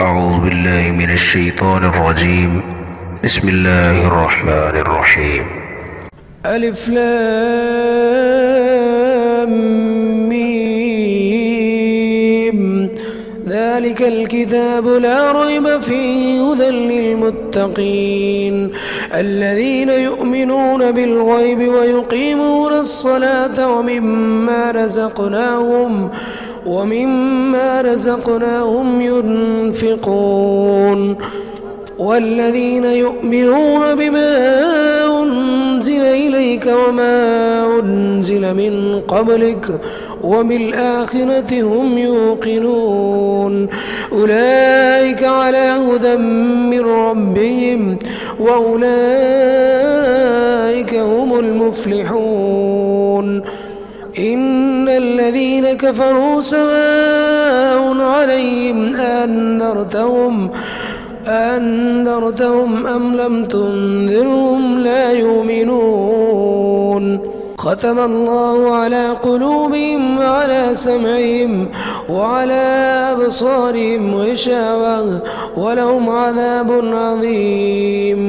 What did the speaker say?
أعوذ بالله من الشيطان الرجيم. بسم الله الرحمن الرحيم. ألف لام ميم. ذلك الكتاب لا ريب فيه هدى للمتقين الذين يؤمنون بالغيب ويقيمون الصلاة ومما رزقناهم ينفقون والذين يؤمنون بما أنزل إليك وما أنزل من قبلك وبالآخرة هم يوقنون أولئك على هدى من ربهم وأولئك هم المفلحون. إن الذين كفروا سواء عليهم أنذرتهم أم لم تنذرهم لا يؤمنون. ختم الله على قلوبهم وعلى سمعهم وعلى أبصارهم غشاوة ولهم عذاب عظيم.